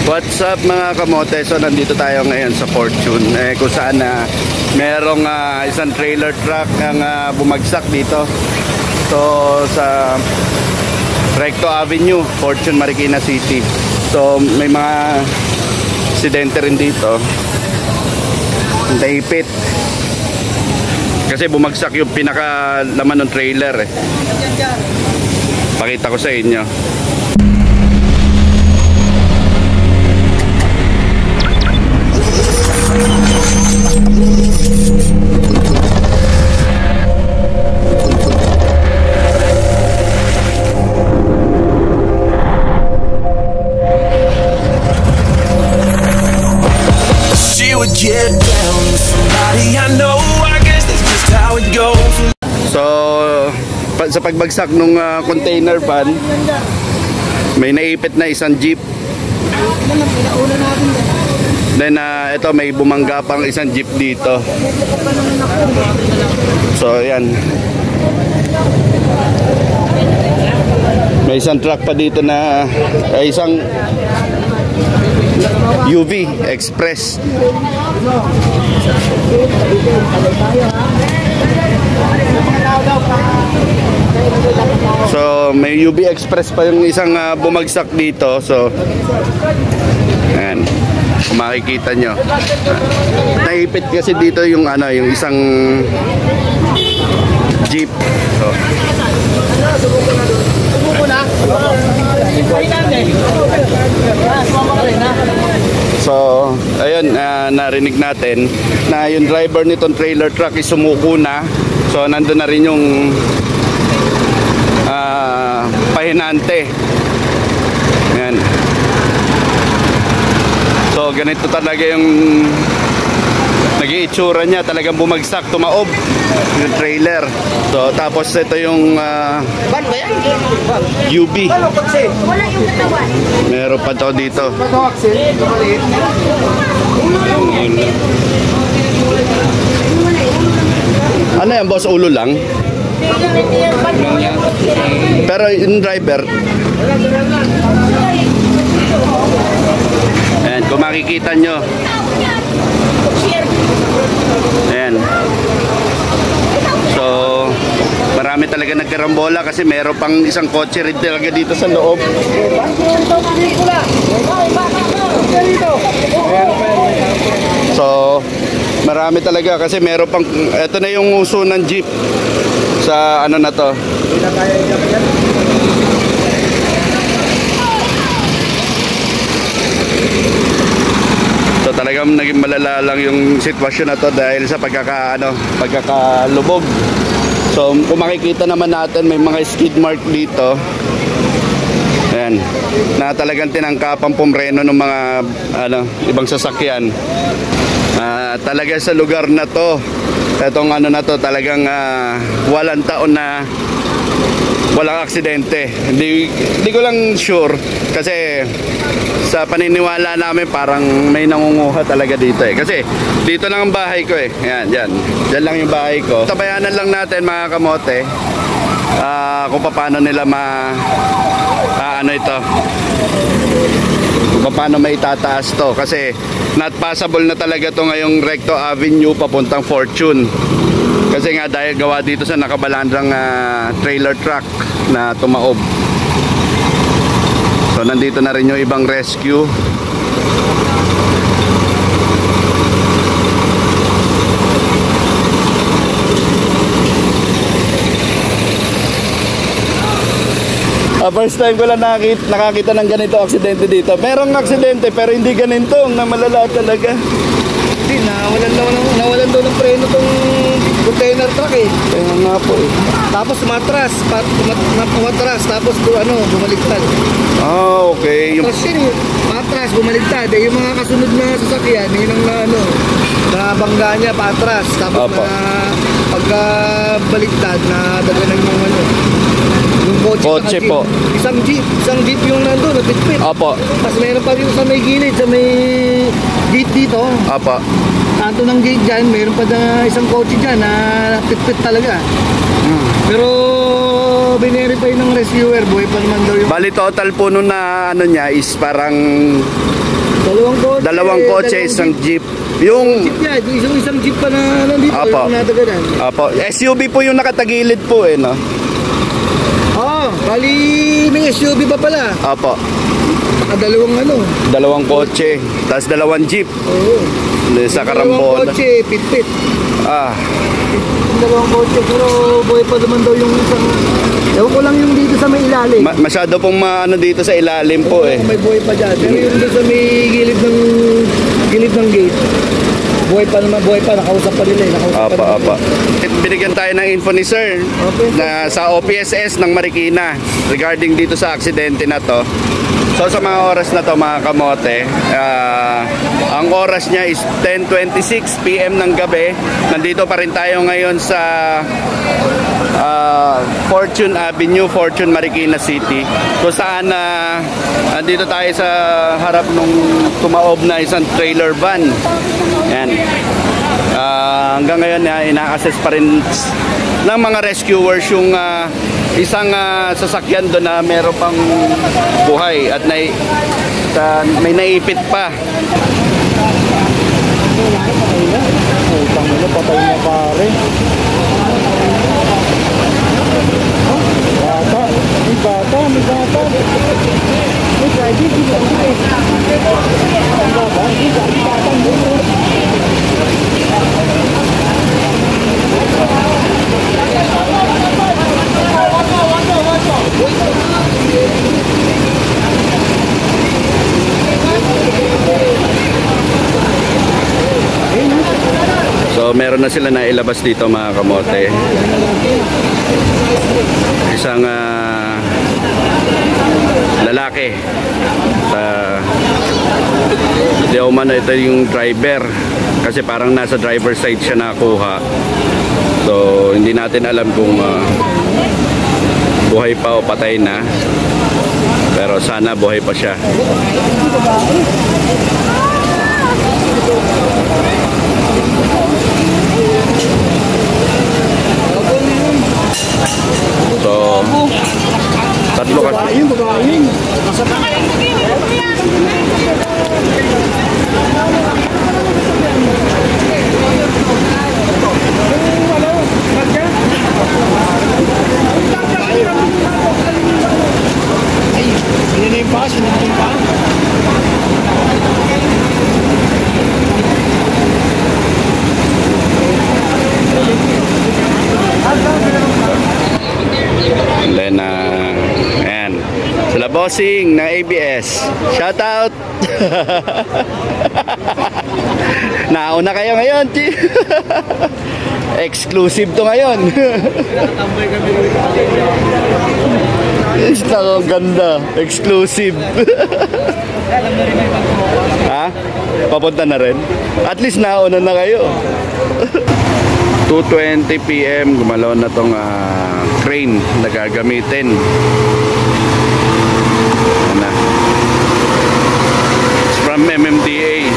What's up mga kamote? So nandito tayo ngayon sa Fortune kung saan merong isang trailer truck ang bumagsak dito. So sa Recto Avenue, Fortune, Marikina City. So may mga aksidente rin dito. Naipit kasi bumagsak yung pinakalaman ng trailer Pakita ko sa inyo. Get down with somebody I know. I guess that's just how it goes. So sa pagbagsak nung container van, may naipit na isang jeep. Then ito may bumangga pang isang jeep dito. So ayan, may isang truck pa dito na isang UV Express. So may UV Express pa yung isang bumagsak dito. So ayan, kung makikita nyo, naipit kasi dito yung yung isang jeep. So ayun, narinig natin na yung driver nitong trailer truck is sumuko na. So nandun na rin yung pahinante. Ayan. So ganito talaga yung nag-iitsura niya, talagang bumagsak, tumaob yung trailer. So tapos ito yung UV. Meron pa to dito. Ano yan boss, ulo lang? Pero yung driver, ayan, kung makikita nyo, ayan. So marami talaga nagkarambola kasi meron pang isang kotse rin talaga dito sa loob. So marami talaga kasi meron pang, ito na yung uso ng jeep sa ano na to. So talagang naging malala lang yung sitwasyon na to dahil sa pagkakalubog. So kung makikita naman natin, may mga skid mark dito. Ayan, na talagang tinangkapan pumreno ng mga ibang sasakyan. Talaga sa lugar na to, etong na to, talagang walang taon na walang aksidente. Hindi ko lang sure kasi sa paniniwala namin parang may nangunguha talaga dito kasi dito lang ang bahay ko Ayan, dyan lang yung bahay ko. Tabayanan lang natin mga kamote kung paano nila kung paano may tataas to kasi not possible na talaga to ngayong Recto Avenue papuntang Fortune kasi nga dahil gawa dito sa nakabalandrang trailer truck na tumaob. So nandito na rin yung ibang rescue. First time ko lang nakakita ng ganito aksidente dito. Merong aksidente pero hindi ganito na malala talaga. Hindi, nawalan daw ng preno tong container truck Kaya nga po Tapos matras, tapos bumaligtad. Okay. Tapos yun, matras, bumaligtad. Yung mga kasunod na sasakyan, yun ang nabangga niya, patras. Tapos pagkabaligtad, nadaganan yung kotse po. Isang jeep yung nandun, napitpit. Opo. Tapos meron pa dito sa may gilid, sa may gate dito. Opo. Kanto ng gate dyan, meron pa isang kotse dyan na napitpit talaga. Pero binerify ng rescuer, buhay pa naman daw yung... Bali total po nun na niya is parang Dalawang kotse, isang jeep. Yung Jeep yan, isang jeep pa na nandito. Apo. Yung natagalan. Apo, SUV po yung nakatagilid po eh, no? Bali may SUV pa pala. Apo, Dalawang kotse, tapos dalawang jeep. Oo. Sa Dalawang Karambola. kotse, pit-pit. Ah, Dalawang kotse, pero buhay pa naman daw yung isang... Ewan ko lang yung dito sa may ilalim. masyado pong maano dito sa ilalim po eh. May buhay pa dyan. Pero yung doon sa may gilid ng gate, buhay pa, nakausap pa nila eh. Apa. Binigyan tayo ng info ni Sir na sa OPSS ng Marikina regarding dito sa aksidente na to. So sa mga oras na to mga kamote, ang oras niya is 10:26 PM ng gabi. Nandito pa rin tayo ngayon sa Fortune Avenue, Fortune, Marikina City. So saan nandito tayo sa harap nung tumaob na isang trailer van. Yan. Hanggang ngayon ina-assess pa rin ng mga rescuers yung isang sasakyan doon na meron pang buhay at may naipit pa. Patay na pare. Bata. May driving, di ba? So meron na sila na ilabas dito mga kamote. Isang lalaki. Di umano ito yung driver. Kasi parang nasa driver side siya nakuha. So hindi natin alam kung buhay pa o patay na. Pero sana buhay pa siya. So, tatlo kasi. Babae. And then, ayan. Sila bossing ng ABS. Shout out! Nauna kayo ngayon, Chi. Exclusive to ngayon. Ang ganda. Exclusive. Ha? Papunta na rin? At least nauna na kayo. 2:20 PM gumalaw na tong crane na gagamitin. Ano? It's from MMDA.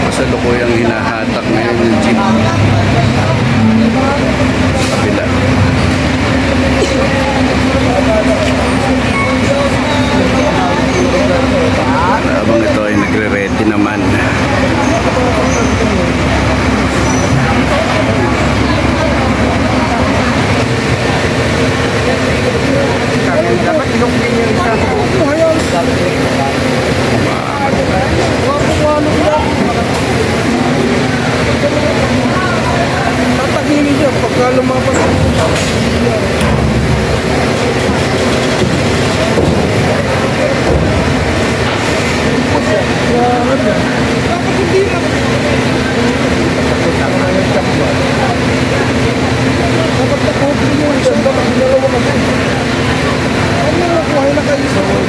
Kasalukuyang hinahatak ngayon yung jeep. Kapila. Habang ito ay nagre-ready naman. Dapat ilungkin yung isa. Tatagilin niya pagka lumapas. Dapat hindi na. Dapat takopin mo yung sanda pag dalawa ka. Ano na, kuhay na kayo sa oo.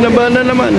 binaba na naman.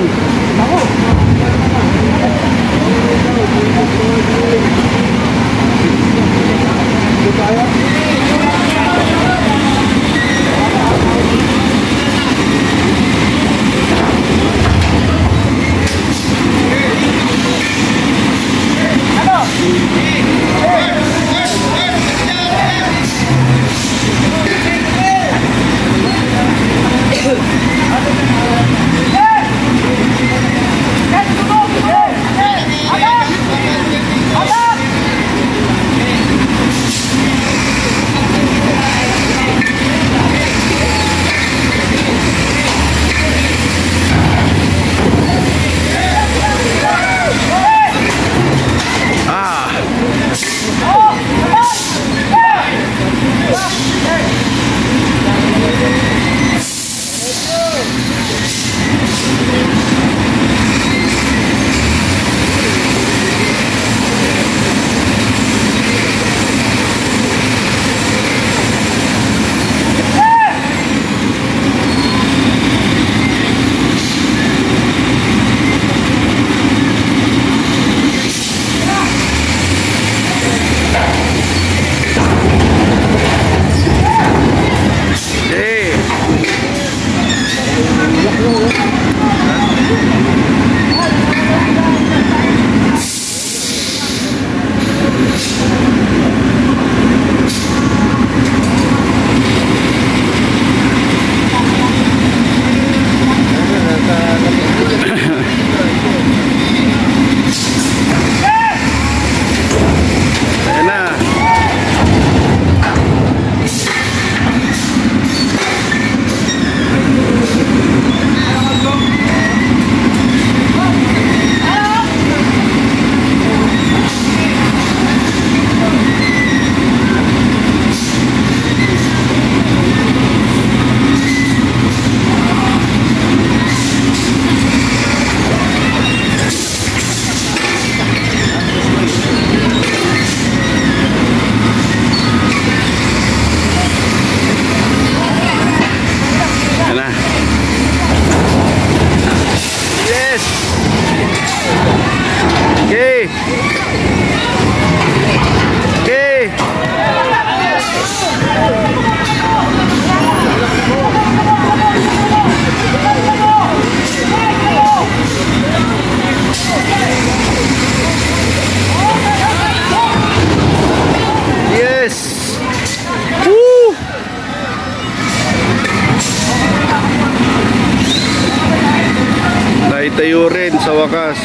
Tayo rin sa wakas.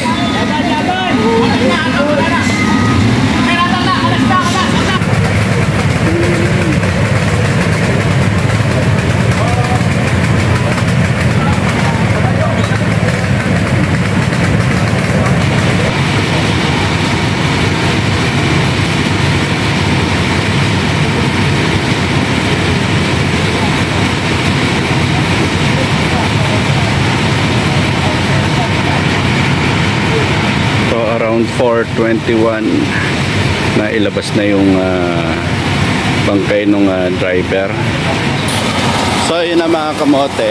Around 4:21 na ilabas na yung bangkay ng driver. So yun na mga kamote,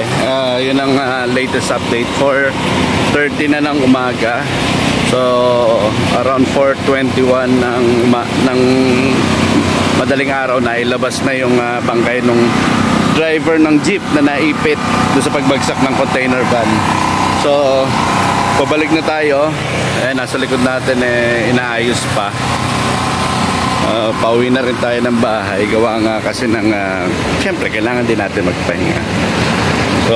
yun ang latest update. 4:30 na ng umaga. So around 4:21 ng madaling araw na ilabas na yung bangkay ng driver ng jeep na naipit doon sa pagbagsak ng container van. So pabalik na tayo. Nasa likod natin inaayos pa. Pauwi na rin tayo ng bahay. Gawa nga kasi ng syempre kailangan din natin magpahinga. So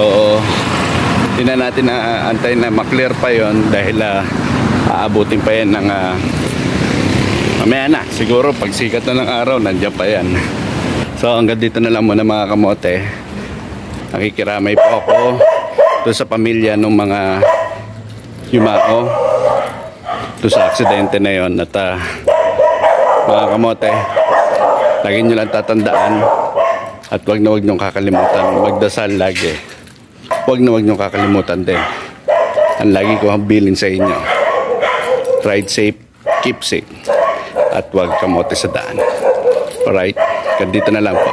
hindi na natin antayin na maklear pa yon dahil aabutin pa yan ng mamaya na. Siguro pag sikat na ng araw nandiyan pa yan. So hanggang dito na lang muna mga kamote. Nakikiramay po ako doon sa pamilya ng mga yumao doon sa aksidente na yon. At mga kamote, lagi nyo lang tatandaan at wag na wag nyong kakalimutan magdasal lagi. Wag na wag nyong kakalimutan din ang lagi ko habilin sa inyo: ride safe, keep safe, at wag kamote sa daan. Alright, dito na lang po.